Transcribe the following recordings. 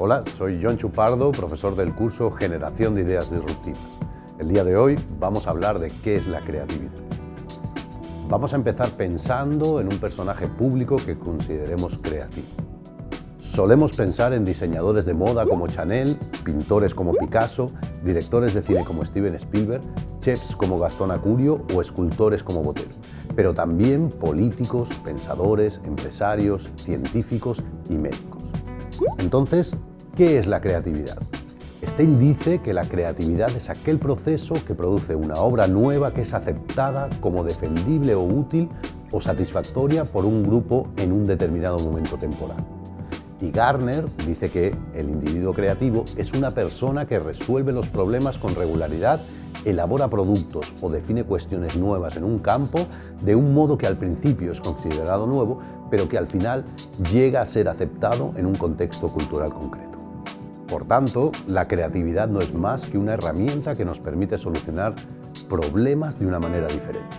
Hola, soy Jon Chupardo, profesor del curso Generación de Ideas Disruptivas. El día de hoy vamos a hablar de qué es la creatividad. Vamos a empezar pensando en un personaje público que consideremos creativo. Solemos pensar en diseñadores de moda como Chanel, pintores como Picasso, directores de cine como Steven Spielberg, chefs como Gastón Acurio o escultores como Botero, pero también políticos, pensadores, empresarios, científicos y médicos. Entonces, ¿qué es la creatividad? Stein dice que la creatividad es aquel proceso que produce una obra nueva que es aceptada como defendible o útil o satisfactoria por un grupo en un determinado momento temporal. Y Gardner dice que el individuo creativo es una persona que resuelve los problemas con regularidad, elabora productos o define cuestiones nuevas en un campo de un modo que al principio es considerado nuevo, pero que al final llega a ser aceptado en un contexto cultural concreto. Por tanto, la creatividad no es más que una herramienta que nos permite solucionar problemas de una manera diferente.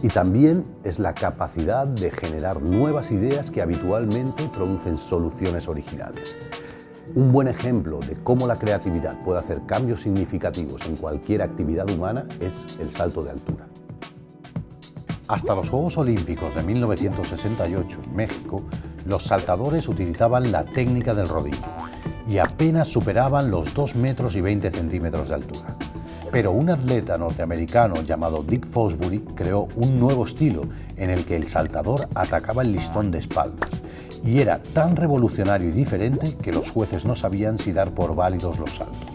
Y también es la capacidad de generar nuevas ideas que habitualmente producen soluciones originales. Un buen ejemplo de cómo la creatividad puede hacer cambios significativos en cualquier actividad humana es el salto de altura. Hasta los Juegos Olímpicos de 1968 en México, los saltadores utilizaban la técnica del rodillo y apenas superaban los 2,20 metros de altura. Pero un atleta norteamericano llamado Dick Fosbury creó un nuevo estilo en el que el saltador atacaba el listón de espaldas y era tan revolucionario y diferente que los jueces no sabían si dar por válidos los saltos.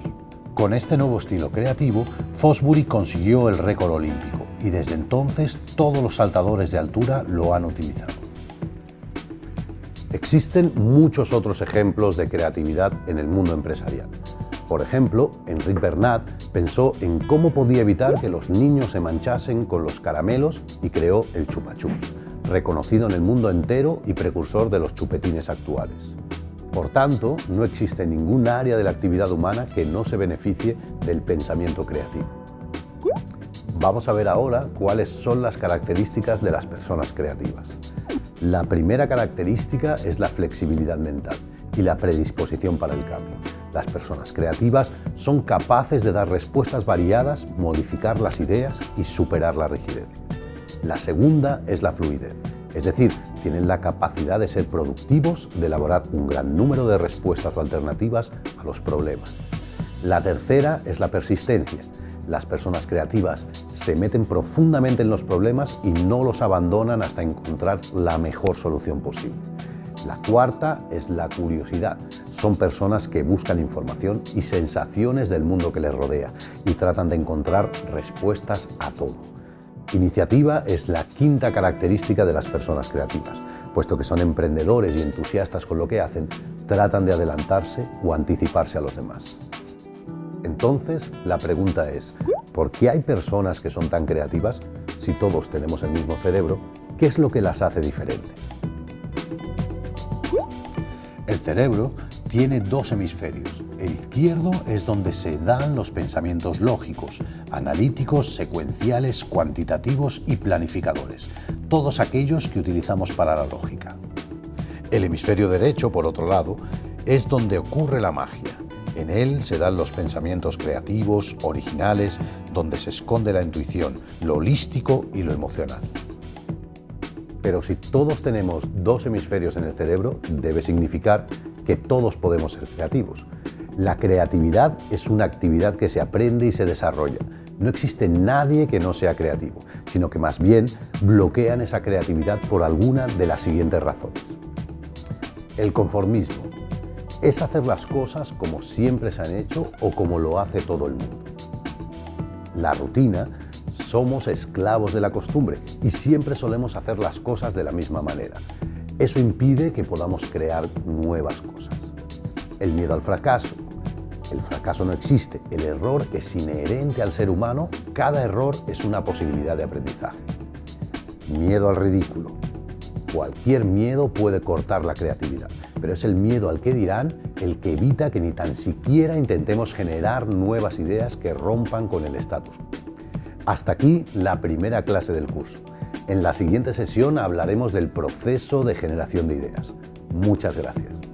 Con este nuevo estilo creativo, Fosbury consiguió el récord olímpico y desde entonces todos los saltadores de altura lo han utilizado. Existen muchos otros ejemplos de creatividad en el mundo empresarial. Por ejemplo, Enric Bernat pensó en cómo podía evitar que los niños se manchasen con los caramelos y creó el Chupa Chups, reconocido en el mundo entero y precursor de los chupetines actuales. Por tanto, no existe ningún área de la actividad humana que no se beneficie del pensamiento creativo. Vamos a ver ahora cuáles son las características de las personas creativas. La primera característica es la flexibilidad mental y la predisposición para el cambio. Las personas creativas son capaces de dar respuestas variadas, modificar las ideas y superar la rigidez. La segunda es la fluidez, es decir, tienen la capacidad de ser productivos, de elaborar un gran número de respuestas o alternativas a los problemas. La tercera es la persistencia. Las personas creativas se meten profundamente en los problemas y no los abandonan hasta encontrar la mejor solución posible. La cuarta es la curiosidad. Son personas que buscan información y sensaciones del mundo que les rodea y tratan de encontrar respuestas a todo. Iniciativa es la quinta característica de las personas creativas. Puesto que son emprendedores y entusiastas con lo que hacen, tratan de adelantarse o anticiparse a los demás. Entonces, la pregunta es, ¿por qué hay personas que son tan creativas? Si todos tenemos el mismo cerebro, ¿qué es lo que las hace diferentes? El cerebro tiene dos hemisferios. El izquierdo es donde se dan los pensamientos lógicos, analíticos, secuenciales, cuantitativos y planificadores, todos aquellos que utilizamos para la lógica. El hemisferio derecho, por otro lado, es donde ocurre la magia. En él se dan los pensamientos creativos, originales, donde se esconde la intuición, lo holístico y lo emocional. Pero si todos tenemos dos hemisferios en el cerebro, debe significar que todos podemos ser creativos. La creatividad es una actividad que se aprende y se desarrolla. No existe nadie que no sea creativo, sino que más bien bloquean esa creatividad por alguna de las siguientes razones. El conformismo es hacer las cosas como siempre se han hecho o como lo hace todo el mundo. La rutina. Somos esclavos de la costumbre y siempre solemos hacer las cosas de la misma manera. Eso impide que podamos crear nuevas cosas. El miedo al fracaso. El fracaso no existe, el error es inherente al ser humano, cada error es una posibilidad de aprendizaje. Miedo al ridículo. Cualquier miedo puede cortar la creatividad, pero es el miedo al qué dirán el que evita que ni tan siquiera intentemos generar nuevas ideas que rompan con el status quo. Hasta aquí la primera clase del curso. En la siguiente sesión hablaremos del proceso de generación de ideas. Muchas gracias.